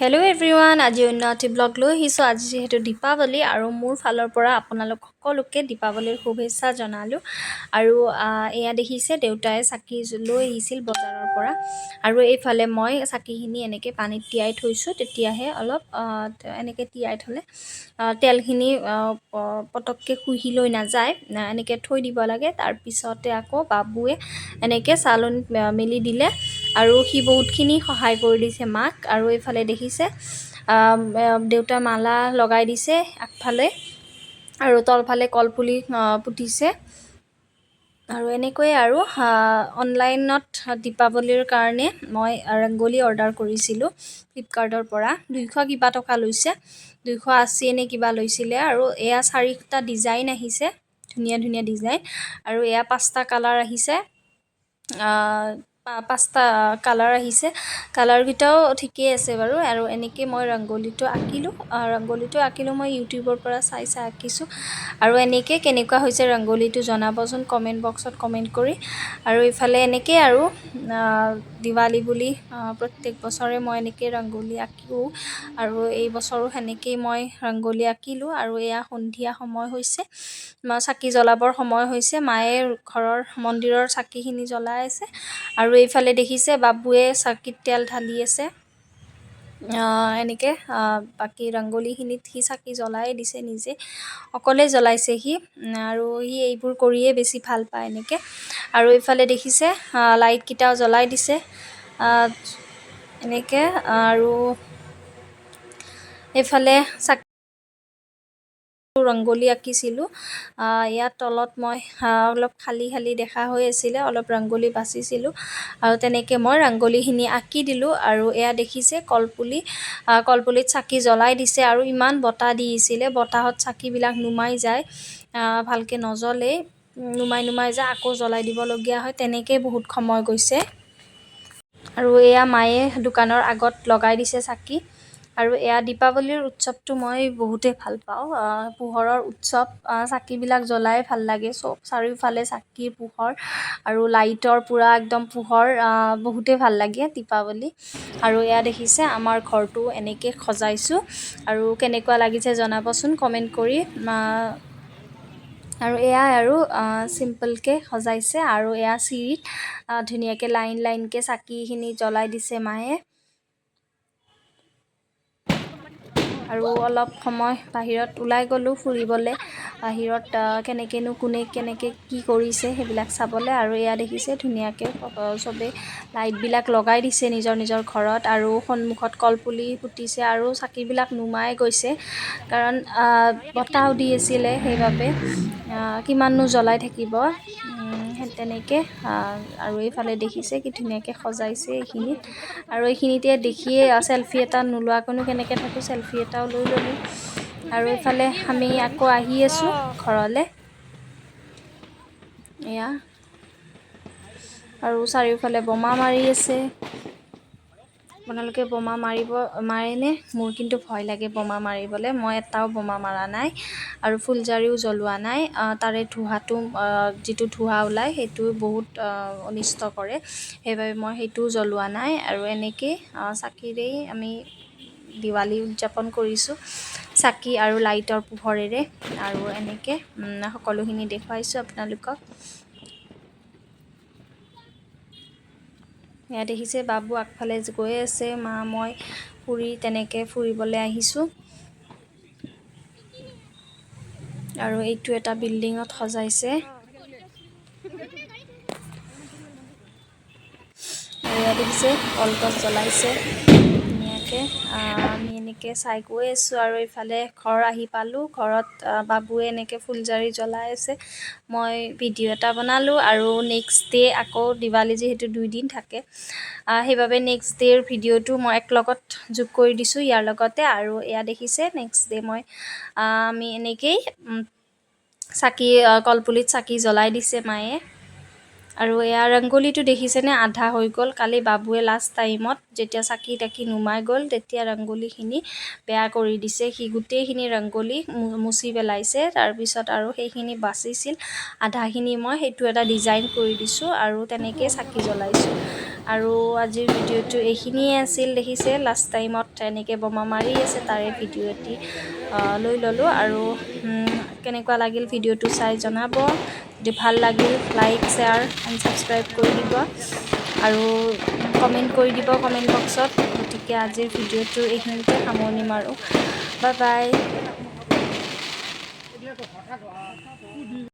Hello' everyone, আজি অন্য এটি ব্লগ লৈ আহিছোঁ। আজি যিহেতু দীপাৱলী আৰু মোৰ ফালৰ পৰা আপোনালোক সকলোকে দীপাৱলীৰ শুভেচ্ছা জনালোঁ। আৰু এয়া দেখিছে দেউতাই চাকি লৈ আহিছিল বজাৰৰ পৰা, আৰু এইফালে মই চাকিখিনি এনেকৈ পানীত তিয়াই থৈছোঁ। তেতিয়াহে অলপ এনেকৈ তিয়াই থ'লে তেলখিনি পটককৈ শুহি লৈ নাযায়, এনেকৈ থৈ দিব লাগে। তাৰপিছতে আকৌ বাবুৱে এনেকৈ চালনীত মেলি দিলে আৰু সি বহুতখিনি সহায় কৰি দিছে মাক। আৰু এইফালে দেখিছে দেউতা মালা লগাই দিছে আগফালে, আৰু তলফালে কলপুলি পুতিছে। আৰু এনেকৈয়ে আৰু অনলাইনত দীপাৱলীৰ কাৰণে মই ৰংগোলী অৰ্ডাৰ কৰিছিলোঁ ফ্লিপকাৰ্টৰ পৰা। 200 কিবা টকা লৈছে, 280 নে কিবা লৈছিলে। আৰু এয়া 4টা ডিজাইন আহিছে, ধুনীয়া ধুনীয়া ডিজাইন। আৰু এয়া 5টা কালাৰ আহিছে, 5টা কালাৰ আহিছে। কালাৰকেইটাও ঠিকেই আছে বাৰু। আৰু এনেকৈ মই ৰংগোলীটো আঁকিলোঁ মই ইউটিউবৰ পৰা চাই আঁকিছোঁ। আৰু এনেকৈ কেনেকুৱা হৈছে ৰংগোলীটো জনাবচোন কমেণ্ট বক্সত কমেণ্ট কৰি। আৰু ইফালে এনেকৈ আৰু দিৱালী বুলি প্ৰত্যেক বছৰে মই এনেকৈ ৰংগোলী আঁকোঁ, আৰু এই বছৰো সেনেকৈয়ে মই ৰংগোলী আঁকিলোঁ। আৰু এয়া সন্ধিয়া সময় হৈছে, চাকি জ্বলাবৰ সময় হৈছে। মায়ে ঘৰৰ মন্দিৰৰ চাকিখিনি জ্বলাই আছে। আৰু এইফালে দেখিছে বাবুৱে চাকিত তেল ঢালি আছে। এনেকৈ বাকী ৰংগোলীখিনিত সি চাকি জ্বলাই দিছে, নিজে অকলে জ্বলাইছে সি। আৰু সি এইবোৰ কৰিয়ে বেছি ভাল পায় এনেকৈ। আৰু এইফালে দেখিছে লাইটকেইটাও জ্বলাই দিছে এনেকৈ। আৰু এইফালে ৰংগোলী আঁকিছিলোঁ। ইয়াত তলত মই অলপ খালী দেখা হৈ আছিলে, অলপ ৰংগোলী বাচিছিলোঁ। আৰু তেনেকৈ মই ৰংগোলীখিনি আঁকি দিলোঁ। আৰু এয়া দেখিছে কলপুলিত চাকি জ্বলাই দিছে। আৰু ইমান বতাহ দিছিলে, বতাহত চাকিবিলাক নুমাই যায়, ভালকৈ নজ্বলেই, নুমাই যায়, আকৌ জ্বলাই দিবলগীয়া হয়। তেনেকৈয়ে বহুত সময় গৈছে। আৰু এয়া মায়ে দোকানৰ আগত লগাই দিছে চাকি। আৰু এয়া দীপাৱলীৰ উৎসৱটো মই বহুতেই ভাল পাওঁ। পোহৰৰ উৎসৱ, চাকিবিলাক জ্বলাই ভাল লাগে, চব চাৰিওফালে চাকিৰ পোহৰ আৰু লাইটৰ পূৰা একদম পোহৰ, বহুতেই ভাল লাগে দীপাৱলী। আৰু এয়া দেখিছে আমাৰ ঘৰটো এনেকৈ সজাইছোঁ, আৰু কেনেকুৱা লাগিছে জনাবচোন কমেণ্ট কৰি। আৰু এয়াই আৰু চিম্পলকৈ সজাইছে। আৰু এয়া চিৰিত ধুনীয়াকৈ লাইনকৈ চাকিখিনি জ্বলাই দিছে মায়ে। আৰু অলপ সময় বাহিৰত ওলাই গ'লোঁ ফুৰিবলৈ, বাহিৰত কোনে কেনেকৈ কি কৰিছে সেইবিলাক চাবলৈ। আৰু এয়া দেখিছে ধুনীয়াকৈ চবেই লাইটবিলাক লগাই দিছে নিজৰ নিজৰ ঘৰত। আৰু সন্মুখত কলপুলি পুতিছে, আৰু চাকিবিলাক নুমাই গৈছে, কাৰণ বতাহও দি আছিলে, সেইবাবে কিমাননো জ্বলাই থাকিব, সেই তেনেকৈ। আৰু এইফালে দেখিছে কি ধুনীয়াকৈ সজাইছে এইখিনিত। আৰু এইখিনিতে দেখিয়ে চেলফি এটা নোলোৱাকৈনো কেনেকৈ থাকোঁ, চেলফি এটাও লৈ ল'লোঁ। আৰু এইফালে আমি আকৌ আহি আছোঁ ঘৰলৈ, এয়া। আৰু চাৰিওফালে বোমা মাৰি আছে। আপোনালোকে বোমা মাৰেনে? মোৰ কিন্তু ভয় লাগে বোমা মাৰিবলৈ, মই এটাও বোমা মাৰা নাই। আৰু ফুলজাৰিও জ্বলোৱা নাই। তাৰে ধোঁৱাটো, যিটো ধোঁৱা ওলায় সেইটো বহুত অনিষ্ট কৰে, সেইবাবে মই সেইটোও জ্বলোৱা নাই। আৰু এনেকৈ চাকিৰেই আমি দিৱালী উদযাপন কৰিছোঁ, চাকি আৰু লাইটৰ পোহৰেৰে। আৰু এনেকৈ সকলোখিনি দেখুৱাইছোঁ আপোনালোকক। এয়া দেখিছে বাবু আগফালে গৈ আছে, মা মই তেনেকৈ ফুৰিবলৈ আহিছোঁ। আৰু এইটো এটা বিল্ডিঙত সজাইছে। আৰু এয়া দেখিছে কলগছ জ্বলাইছে ধুনীয়াকৈ। ধুনীয়াকৈ আমি এনেকৈ চাই গৈ আছোঁ আৰু ইফালে ঘৰ আহি পালোঁ। ঘৰত বাবুৱে এনেকৈ ফুলজাৰি জ্বলাই আছে। মই ভিডিঅ' এটা বনালোঁ আৰু নেক্সট ডে আকৌ দিৱালী যিহেতু 2 দিন থাকে, সেইবাবে নেক্সট ডে'ৰ ভিডিঅ'টো মই একেলগত যোগ কৰি দিছোঁ ইয়াৰ লগতে। আৰু এয়া দেখিছে নেক্সট ডে মই আমি এনেকেই চাকি কলপুলিত চাকি জ্বলাই দিছে মায়ে। আৰু এয়া ৰংগলীটো দেখিছেনে আধা হৈ গ'ল। কালি বাবুৱে লাষ্ট টাইমত যেতিয়া চাকি তাকি নুমাই গ'ল তেতিয়া ৰংগলীখিনি বেয়া কৰি দিছে। সি গোটেইখিনি ৰংগলী মুচি পেলাইছে। তাৰপিছত আৰু সেইখিনি বাচিছিল, আধাখিনি মই সেইটো এটা ডিজাইন কৰি দিছোঁ আৰু তেনেকৈ চাকি জ্বলাইছোঁ। আৰু আজিৰ ভিডিঅ'টো এইখিনিয়ে আছিল। দেখিছে লাষ্ট টাইমত এনেকৈ বোমা মাৰি আছে তাৰে ভিডিঅ' এটি লৈ ল'লোঁ। আৰু কেনেকুৱা লাগিল ভিডিঅ'টো চাই জনাব। যদি ভাল লাগিল লাইক শ্বেয়াৰ এণ্ড ছাবস্ক্ৰাইব কৰি দিব আৰু কমেণ্ট কৰি দিব কমেণ্ট বক্সত। গতিকে আজিৰ ভিডিঅ'টো এইখিনিতে সামৰণি মাৰোঁ। Bye bye.